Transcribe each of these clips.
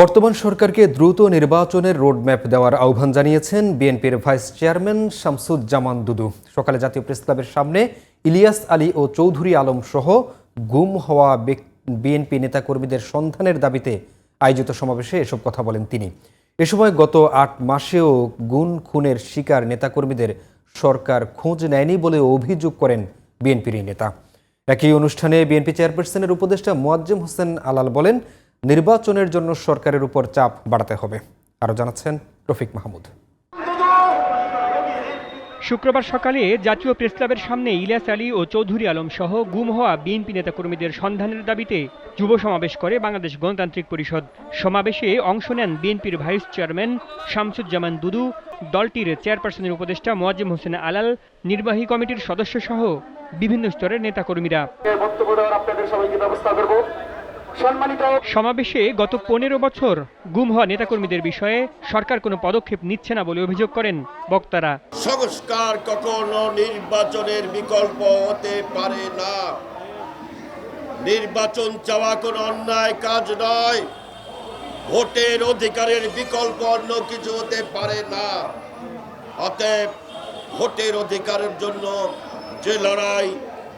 বর্তমান সরকারকে দ্রুত নির্বাচনের রোডম্যাপ দেওয়ার আহ্বান জানিয়েছেন বিএনপির ভাইস চেয়ারম্যান শামসুজ্জামান দুদু। সকালে জাতীয় প্রেসক্লাবের সামনে ইলিয়াস আলী ও চৌধুরী আলম সহ গুম হওয়া বিএনপি নেতাকর্মীদের সন্ধানের দাবিতে আয়োজিত সমাবেশে এসব কথা বলেন তিনি। এ সময় গত ৮ মাসেও খুনের শিকার নেতাকর্মীদের সরকার খোঁজ নেয়নি বলে অভিযোগ করেন বিএনপির এই নেতা। একই অনুষ্ঠানে বিএনপি চেয়ারপারসনের উপদেষ্টা মোয়াজ্জেম হোসেন আলাল বলেন, নির্বাচনের জন্য সরকারের উপর চাপ বাড়াতে হবে। আরো জানাচ্ছেন রফিক মাহমুদ। শুক্রবার সকালে জাতীয় প্রেসক্লাবের সামনে ইলিয়াস আলী ও চৌধুরী আলম সহ গুম হওয়া বিএনপি নেতাকর্মীদের সন্ধানের দাবিতে যুব সমাবেশ করে বাংলাদেশ গণতান্ত্রিক পরিষদ। সমাবেশে অংশ নেন বিএনপির ভাইস চেয়ারম্যান শামসুজ্জামান দুদু, দলটির চেয়ারপারসনের উপদেষ্টা মোয়াজ্জেম হোসেন আলাল, নির্বাহী কমিটির সদস্য সহ বিভিন্ন স্তরের নেতাকর্মীরা। সমাবেশে গত 15 বছর গুম হওয়া নেতাকর্মীদের বিষয়ে সরকার কোনো পদক্ষেপ নিচ্ছে না বলে অভিযোগ করেন বক্তারা। সংস্কার কখনো নির্বাচনের বিকল্প হতে পারে না। নির্বাচন চাওয়া কোনো অন্যায় কাজ নয়। ভোটের অধিকারের বিকল্প অন্য কিছু হতে পারে না। অতএব ভোটের অধিকারের জন্য যে লড়াই,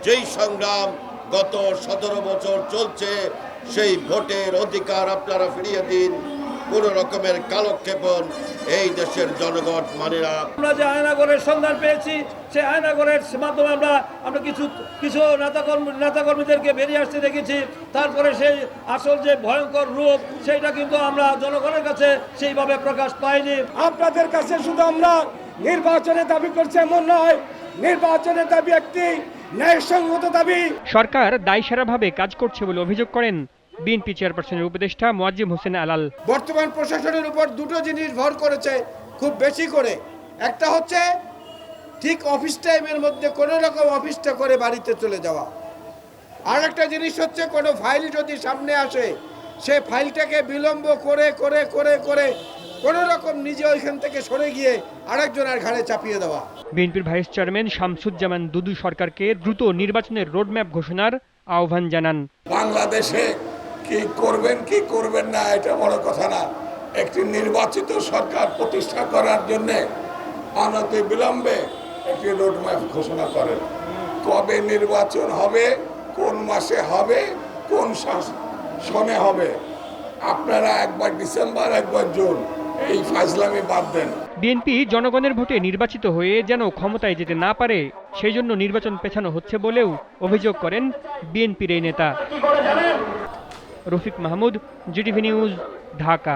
যেই সংগ্রাম গত 17 বছর চলছে, সেই ভোটের অধিকার আপনারা ফিরিয়ে দিন। কোন রকমের কালক্ষেপণ এই দেশের জনগণ মানে না। আমরা যে আয়নাগরের সন্ধান পেয়েছি, সেই আয়নাগরের মাধ্যমে আমরা কিছু নেতাকর্মীদেরকে বেরিয়ে আসতে দেখেছি। তারপরে সেই আসল যে ভয়ঙ্কর রূপ, সেইটা কিন্তু আমরা জনগণের কাছে সেইভাবে প্রকাশ পাইনি। আপনাদের কাছে শুধু আমরা নির্বাচনের দাবি করছি এমন নয়, নির্বাচনের দাবি একটি ন্যায়সঙ্গত দাবি। সরকার দায়সারাভাবে কাজ করছে বলে অভিযোগ করেন বিএনপি চেয়ারপারসনের উপদেষ্টা মোয়াজ্জেম হোসেন আলাল। বর্তমান প্রশাসনের উপর দুটো জিনিস ভর করেছে খুব বেশি করে। একটা হচ্ছে ঠিক অফিস টাইমের মধ্যে কোনো রকম অফিসটা করে বাড়িতে চলে যাওয়া। আর একটা জিনিস হচ্ছে কোনো ফাইল যদি সামনে আসে, সে ফাইলটাকে বিলম্ব করে করে করে করে কোনো রকম নিজে ওইখান থেকে সরে গিয়ে আরেকজনের ঘাড়ে চাপিয়ে দেওয়া। বিএনপির ভাইস চেয়ারম্যান শামসুজ্জামান দুদু সরকারকে দ্রুত নির্বাচনের রোডম্যাপ ঘোষণার আহ্বান জানান। বাংলাদেশে কি করবেন কি করবেন না এটা বড় কথা না, একটি নির্বাচিত সরকার প্রতিষ্ঠা করার জন্য অনতি বিলম্বে একটি রোডম্যাপ ঘোষণা করেন। কবে নির্বাচন হবে, কোন মাসে হবে, কোন সনে হবে, আপনারা একবার ডিসেম্বর একবার জুন এই ফাজলামি বাদ দেন। বিএনপি জনগণের ভোটে নির্বাচিত হয়ে যেন ক্ষমতায় যেতে না পারে, সেই জন্য নির্বাচন পেছানো হচ্ছে বলেও অভিযোগ করেন বিএনপির এই নেতা। Rafiq Mahmud, GTV news, Dhaka.